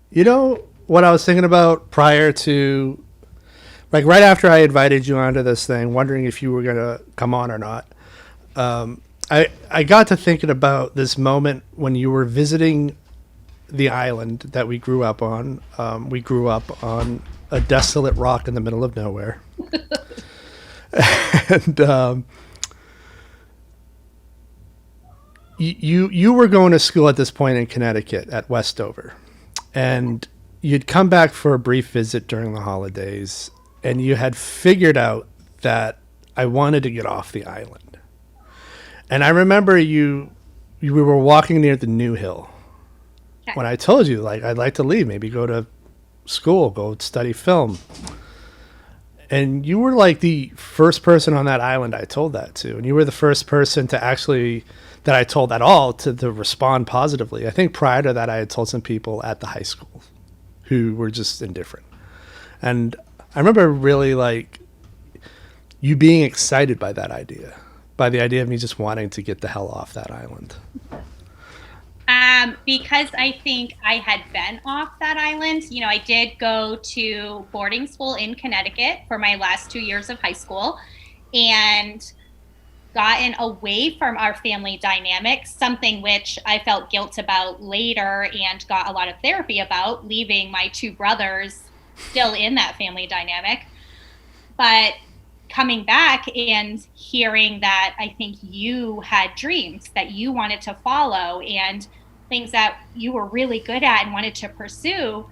You know what I was thinking about prior to, like right after I invited you onto this thing, wondering if you were gonna come on or not. I got to thinking about this moment when you were visiting the island that we grew up on. We grew up on a desolate rock in the middle of nowhere, and you were going to school at this point in Connecticut at Westover, and you'd come back for a brief visit during the holidays, and you had figured out that I wanted to get off the island. And I remember we were walking near the New Hill Okay. when I told you like I'd like to leave, maybe go to school, go study film. And you were like the first person on that island I told that to, and you were the first person to actually that I told at all to respond positively. I think prior to that, I had told some people at the high school who were just indifferent, and I remember really like you being excited by that idea, by the idea of me just wanting to get the hell off that island. Because I think I had been off that island. I did go to boarding school in Connecticut for my last 2 years of high school and gotten away from our family dynamics, something which I felt guilt about later and got a lot of therapy about, leaving my two brothers still in that family dynamic. But coming back and hearing that I think you had dreams that you wanted to follow and things that you were really good at and wanted to pursue,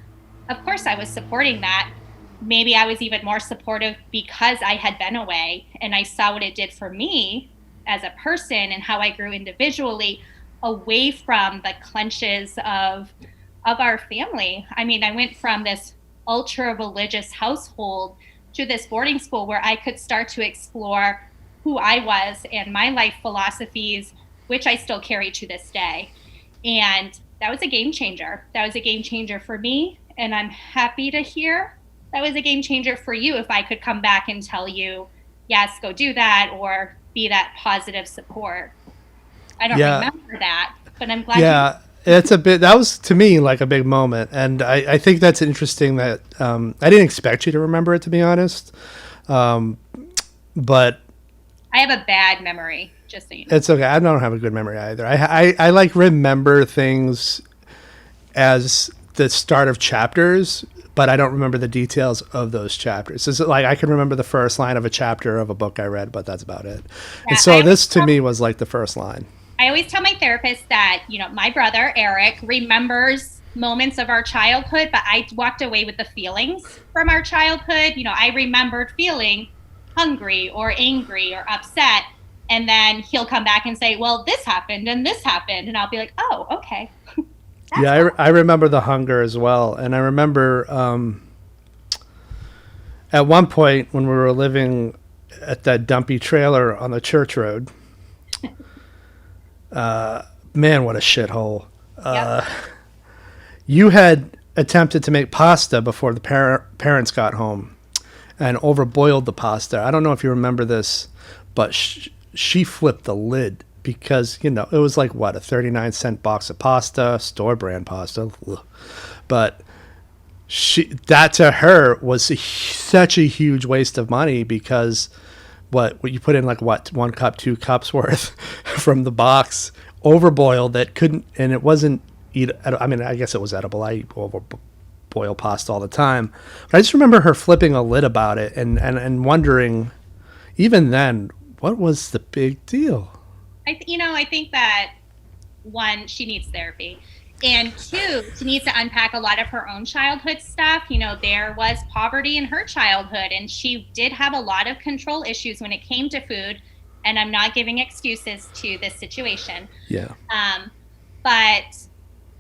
of course I was supporting that. Maybe I was even more supportive because I had been away and I saw what it did for me as a person and how I grew individually away from the clutches of our family. I mean, I went from this ultra religious household to this boarding school where I could start to explore who I was and my life philosophies, which I still carry to this day. And that was a game changer. That was a game changer for me. And I'm happy to hear that was a game changer for you if I could come back and tell you, yes, go do that or be that positive support. I don't Yeah, remember that, but I'm glad you. yeah, it's a bit. That was to me like a big moment, and I think that's interesting. That I didn't expect you to remember it, to be honest. Um, but I have a bad memory, just so you know. it's okay. I don't have a good memory either. I like remember things as the start of chapters, but I don't remember the details of those chapters. It's like I can remember the first line of a chapter of a book I read, but that's about it. And Yeah, so this to me was like the first line. I always tell my therapist that, my brother, Eric, remembers moments of our childhood, but I walked away with the feelings from our childhood. I remembered feeling hungry or angry or upset. And then he'll come back and say, well, this happened and this happened. And I'll be like, oh, okay. That's Yeah, why. I remember the hunger as well, and I remember at one point when we were living at that dumpy trailer on the church road. Man, what a shithole! Yep. You had attempted to make pasta before the parents got home, and overboiled the pasta. I don't know if you remember this, but she flipped the lid because it was like what, a 39-cent box of pasta, store brand pasta. Ugh. But that to her was such a huge waste of money because what you put in, like what, 1 cup, 2 cups worth from the box, overboiled, that couldn't, and it wasn't eat. I mean, I guess it was edible. I eat overboil pasta all the time, but I just remember her flipping a lid about it and wondering, even then, what was the big deal? I think that one, she needs therapy. And two, she needs to unpack a lot of her own childhood stuff. There was poverty in her childhood, and she did have a lot of control issues when it came to food. And I'm not giving excuses to this situation. Yeah. But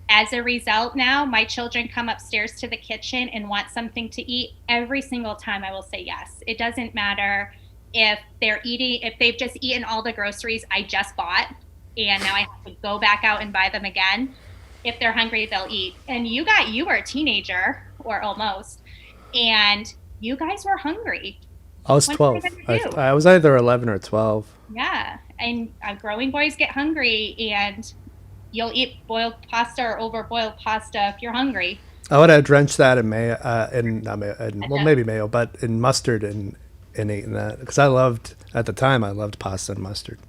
as a result, now my children come upstairs to the kitchen and want something to eat. Every single time I will say yes. It doesn't matter if they've just eaten all the groceries I just bought, and now I have to go back out and buy them again. If they're hungry, they'll eat. And you were a teenager, or almost, and you guys were hungry. I was What are you 12. going I, to do? I was either 11 or 12. Yeah. And growing boys get hungry, and you'll eat boiled pasta or overboiled pasta if you're hungry. I would have drenched that in mayo, not mayo, I well, know. maybe mayo, but in mustard and eating that because at the time I loved pasta and mustard.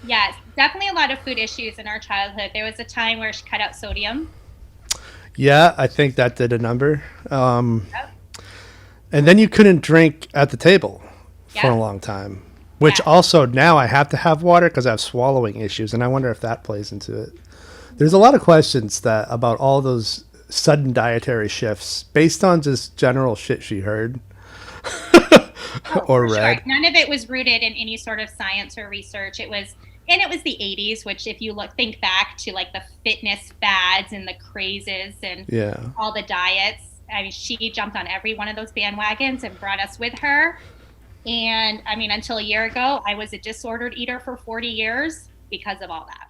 Yes, definitely a lot of food issues in our childhood. There was a time where she cut out sodium. Yeah, I think that did a number. Yep. And then you couldn't drink at the table for a Yep. long time, which Yeah. also now I have to have water because I have swallowing issues, and I wonder if that plays into it. There's a lot of questions that about all those sudden dietary shifts based on just general shit she heard Oh, or for sure. read. None of it was rooted in any sort of science or research. It was the 80s, which if you think back to like the fitness fads and the crazes and Yeah. all the diets, I mean, she jumped on every one of those bandwagons and brought us with her. And I mean, until a year ago, I was a disordered eater for 40 years because of all that.